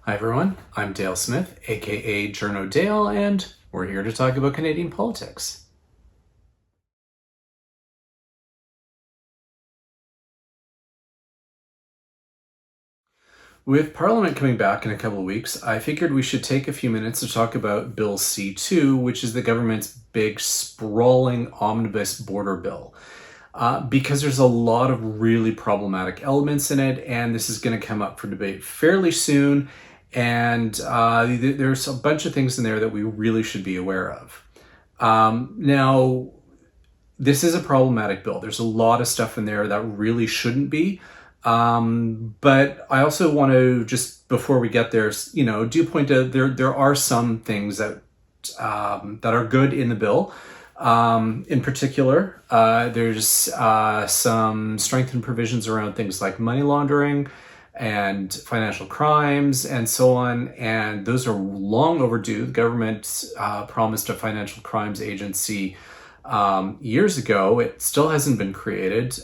Hi everyone, I'm Dale Smith, aka Journo Dale, and we're here to talk about Canadian politics. With Parliament coming back in a couple of weeks, I figured we should take a few minutes to talk about Bill C-2, which is the government's big sprawling omnibus border bill. Because there's a lot of really problematic elements in it, and this is going to come up for debate fairly soon. And there's a bunch of things in there that we really should be aware of. Now, this is a problematic bill. There's a lot of stuff in there that really shouldn't be. But I also want to, just before we get there, do point out there are some things that are good in the bill. In particular, there's some strengthened provisions around things like money laundering and financial crimes and so on, and those are long overdue. The government promised a financial crimes agency years ago. It still hasn't been created.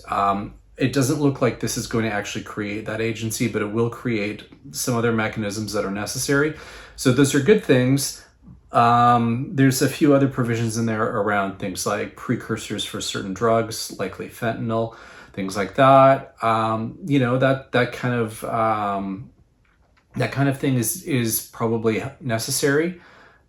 It doesn't look like this is going to actually create that agency, but it will create some other mechanisms that are necessary. So those are good things. There's a few other provisions in there around things like precursors for certain drugs, likely fentanyl, things like that. That kind of thing is probably necessary,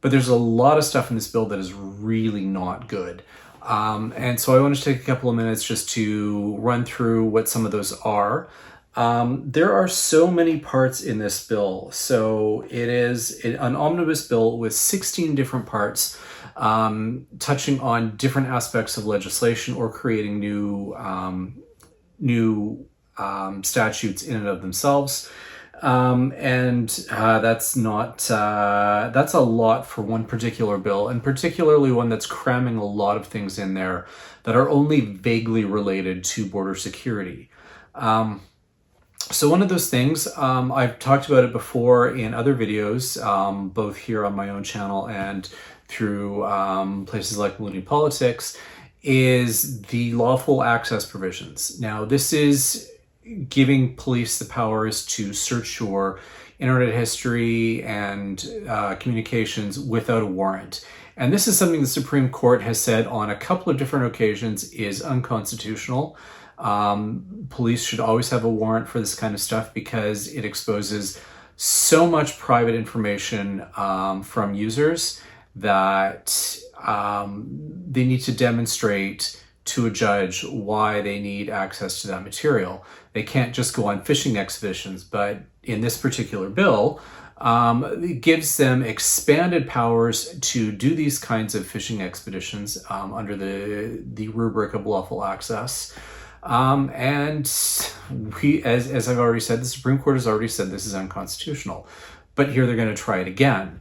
but there's a lot of stuff in this bill that is really not good. And so I want to take a couple of minutes just to run through what some of those are. There are so many parts in this bill. So it is an omnibus bill with 16 different parts, touching on different aspects of legislation or creating new statutes in and of themselves. That's a lot for one particular bill, and particularly one that's cramming a lot of things in there that are only vaguely related to border security. So one of those things, I've talked about it before in other videos, both here on my own channel and through places like Bluesky Politics, is the lawful access provisions. Now, this is giving police the powers to search your internet history and communications without a warrant. And this is something the Supreme Court has said on a couple of different occasions is unconstitutional. Police should always have a warrant for this kind of stuff because it exposes so much private information from users that they need to demonstrate to a judge why they need access to that material. They can't just go on fishing expeditions, but in this particular bill, it gives them expanded powers to do these kinds of fishing expeditions under the rubric of lawful access. And we, as I've already said, the Supreme Court has already said this is unconstitutional, but here they're going to try it again.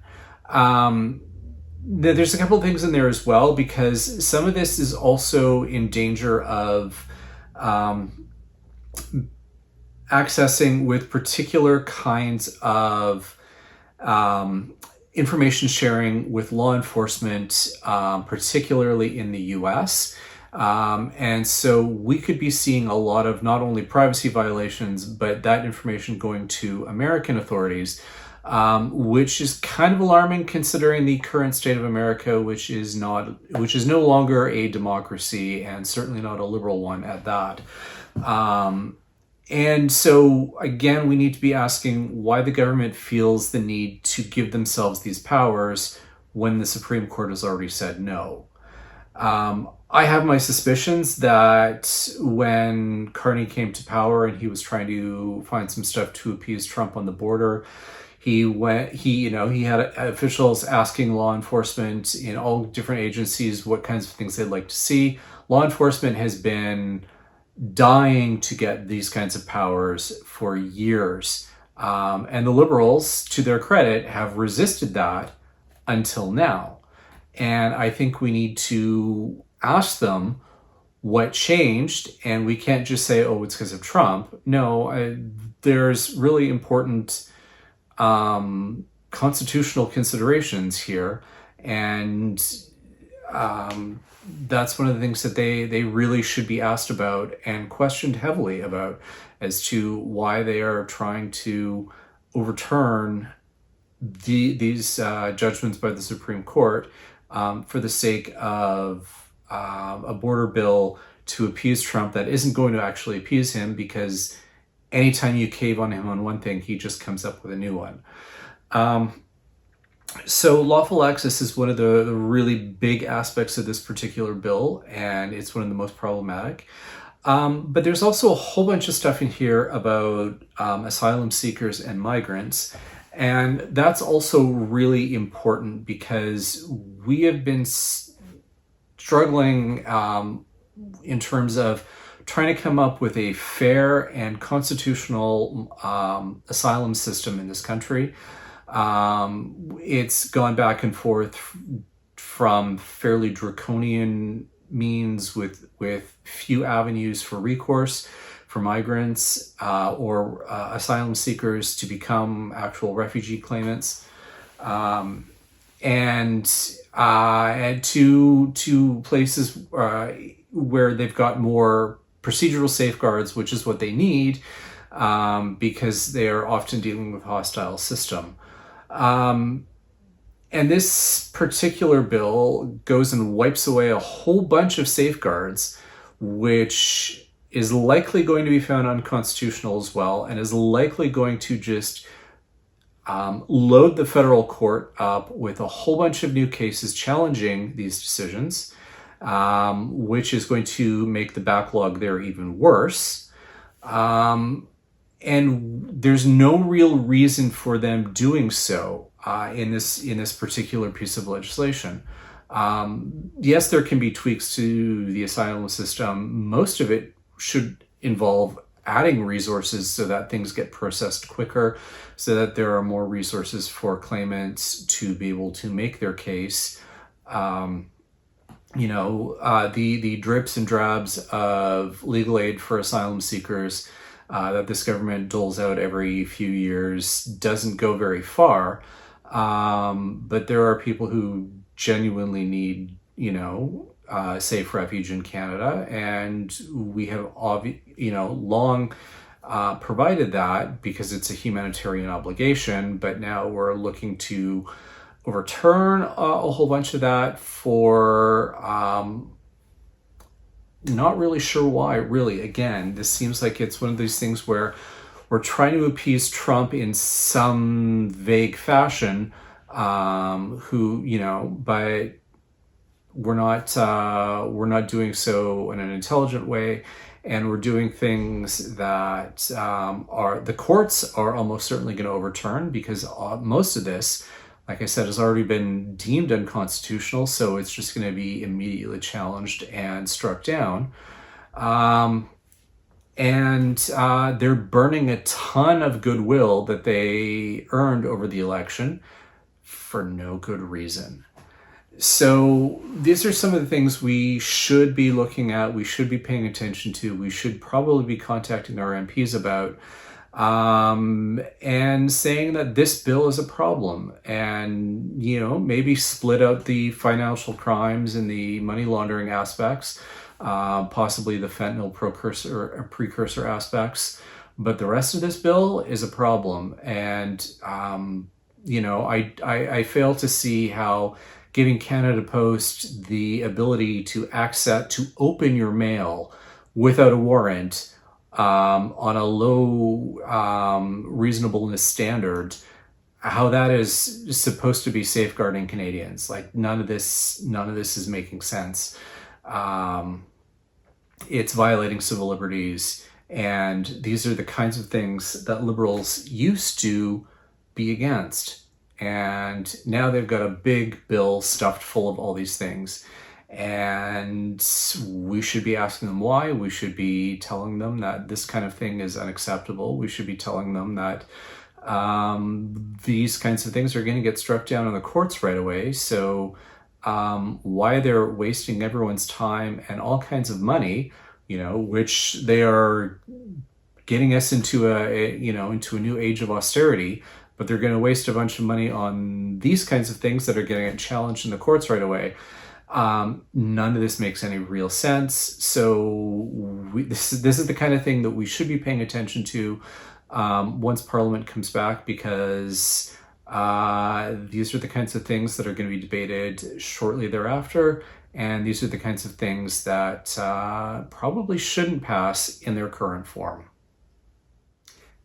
There's a couple of things in there as well, because some of this is also in danger of accessing with particular kinds of information sharing with law enforcement, particularly in the US. And so we could be seeing a lot of not only privacy violations, but that information going to American authorities, which is kind of alarming considering the current state of America, which is no longer a democracy and certainly not a liberal one at that. And so again, we need to be asking why the government feels the need to give themselves these powers when the Supreme Court has already said no. I have my suspicions that when Carney came to power and he was trying to find some stuff to appease Trump on the border, he had officials asking law enforcement in all different agencies what kinds of things they'd like to see. Law enforcement has been dying to get these kinds of powers for years. And the Liberals, to their credit, have resisted that until now. And I think we need to ask them what changed, and we can't just say, oh, it's because of Trump. No, there's really important constitutional considerations here, and that's one of the things that they really should be asked about and questioned heavily about as to why they are trying to overturn these judgments by the Supreme Court for the sake of a border bill to appease Trump that isn't going to actually appease him, because anytime you cave on him on one thing, he just comes up with a new one. So lawful access is one of the really big aspects of this particular bill, and it's one of the most problematic. But there's also a whole bunch of stuff in here about asylum seekers and migrants. And that's also really important because we have been struggling in terms of trying to come up with a fair and constitutional asylum system in this country. It's gone back and forth from fairly draconian means with few avenues for recourse for migrants or asylum seekers to become actual refugee claimants, and to places where they've got more procedural safeguards, which is what they need, because they are often dealing with a hostile system. And this particular bill goes and wipes away a whole bunch of safeguards, which is likely going to be found unconstitutional as well, and is likely going to just load the federal court up with a whole bunch of new cases challenging these decisions, which is going to make the backlog there even worse. And there's no real reason for them doing so in this particular piece of legislation. Yes, there can be tweaks to the asylum system. Most of it should involve adding resources so that things get processed quicker, so that there are more resources for claimants to be able to make their case. The drips and drabs of legal aid for asylum seekers that this government doles out every few years doesn't go very far. But there are people who genuinely need, safe refuge in Canada, and we have long provided that because it's a humanitarian obligation. But now we're looking to overturn a whole bunch of that for not really sure why. Really, again, this seems like it's one of these things where we're trying to appease Trump in some vague fashion, but we're not doing so in an intelligent way, and we're doing things that the courts are almost certainly going to overturn, because most of this, like I said, has already been deemed unconstitutional, so it's just going to be immediately challenged and struck down. And they're burning a ton of goodwill that they earned over the election for no good reason. So these are some of the things we should be looking at, we should be paying attention to, we should probably be contacting our MPs about, and saying that this bill is a problem, and maybe split out the financial crimes and the money laundering aspects, possibly the fentanyl precursor aspects, but the rest of this bill is a problem. And I fail to see how giving Canada Post the ability to open your mail without a warrant on a low reasonableness standard, how that is supposed to be safeguarding Canadians. Like, none of this is making sense. It's violating civil liberties, and these are the kinds of things that Liberals used to be against. And now they've got a big bill stuffed full of all these things. And we should be asking them why. We should be telling them that this kind of thing is unacceptable. We should be telling them that these kinds of things are going to get struck down in the courts right away. So why they're wasting everyone's time and all kinds of money, which they are getting us into into a new age of austerity, but they're going to waste a bunch of money on these kinds of things that are getting challenged in the courts right away. None of this makes any real sense. So this is the kind of thing that we should be paying attention to once Parliament comes back, because These are the kinds of things that are going to be debated shortly thereafter, and these are the kinds of things that probably shouldn't pass in their current form.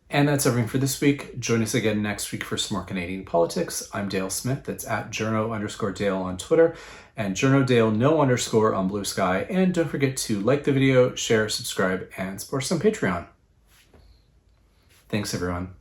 And that's everything for this week. Join us again next week for some more Canadian politics. I'm Dale Smith. That's at journo_Dale on Twitter and journodale no_ on Bluesky. And don't forget to like the video, share, subscribe, and support us on Patreon. Thanks, everyone.